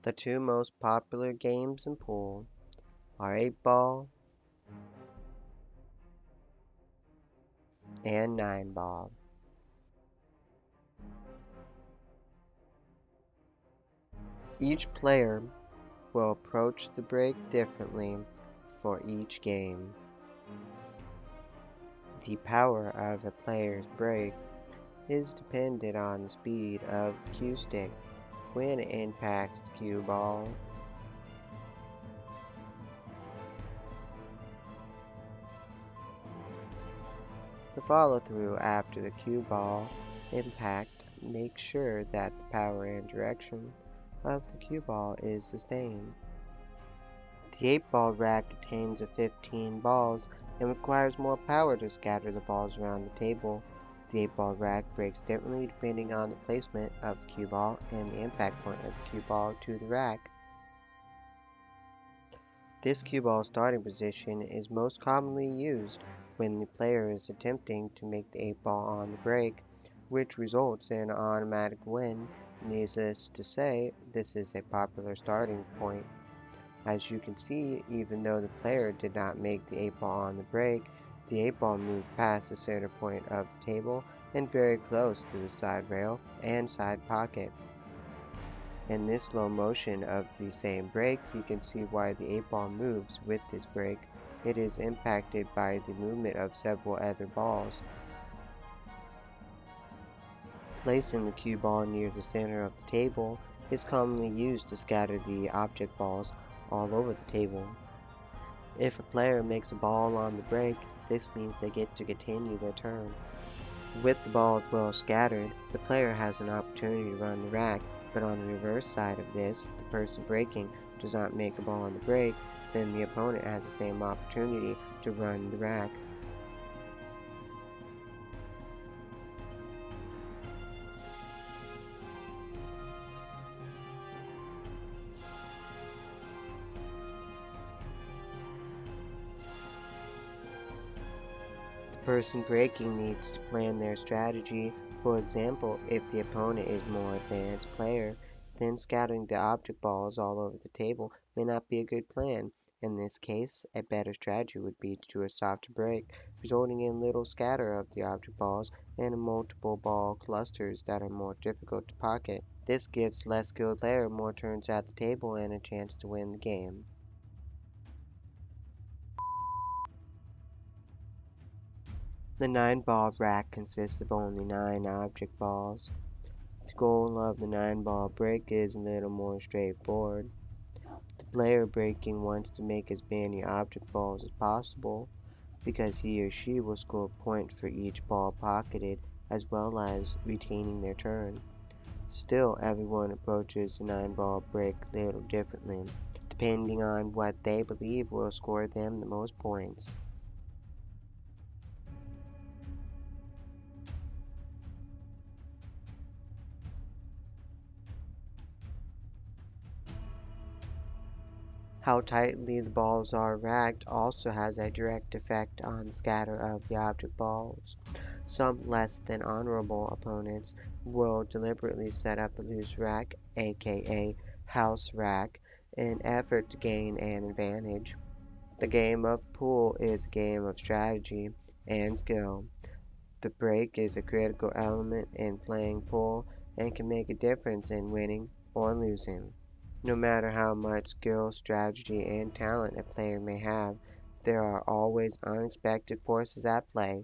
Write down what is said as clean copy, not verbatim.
The two most popular games in pool are 8-ball and 9-ball. Each player will approach the break differently for each game. The power of a player's break is dependent on the speed of the cue stick when it impacts the cue ball. The follow-through after the cue ball impact makes sure that the power and direction of the cue ball is sustained. The 8-ball rack contains 15 balls and requires more power to scatter the balls around the table. The 8-ball rack breaks differently depending on the placement of the cue ball and the impact point of the cue ball to the rack. This cue ball starting position is most commonly used when the player is attempting to make the 8-ball on the break, which results in an automatic win. Needless to say, this is a popular starting point. As you can see, even though the player did not make the 8-ball on the break, the 8-ball moved past the center point of the table and very close to the side rail and side pocket. In this slow motion of the same break, you can see why the 8-ball moves with this break. It is impacted by the movement of several other balls. Placing the cue ball near the center of the table is commonly used to scatter the object balls all over the table. If a player makes a ball on the break, this means they get to continue their turn. With the balls well scattered, the player has an opportunity to run the rack, but on the reverse side of this, the person breaking does not make a ball on the break, then the opponent has the same opportunity to run the rack. The person breaking needs to plan their strategy. For example, if the opponent is a more advanced player, then scattering the object balls all over the table may not be a good plan. In this case, a better strategy would be to do a softer break, resulting in little scatter of the object balls and multiple ball clusters that are more difficult to pocket. This gives less skilled player more turns at the table and a chance to win the game. The 9-ball rack consists of only 9 object balls. The goal of the 9-ball break is a little more straightforward. The player breaking wants to make as many object balls as possible, because he or she will score points for each ball pocketed as well as retaining their turn. Still, everyone approaches the 9-ball break a little differently, depending on what they believe will score them the most points. How tightly the balls are racked also has a direct effect on the scatter of the object balls. Some less than honorable opponents will deliberately set up a loose rack, aka house rack, in effort to gain an advantage. The game of pool is a game of strategy and skill. The break is a critical element in playing pool and can make a difference in winning or losing. No matter how much skill, strategy, and talent a player may have, there are always unexpected forces at play.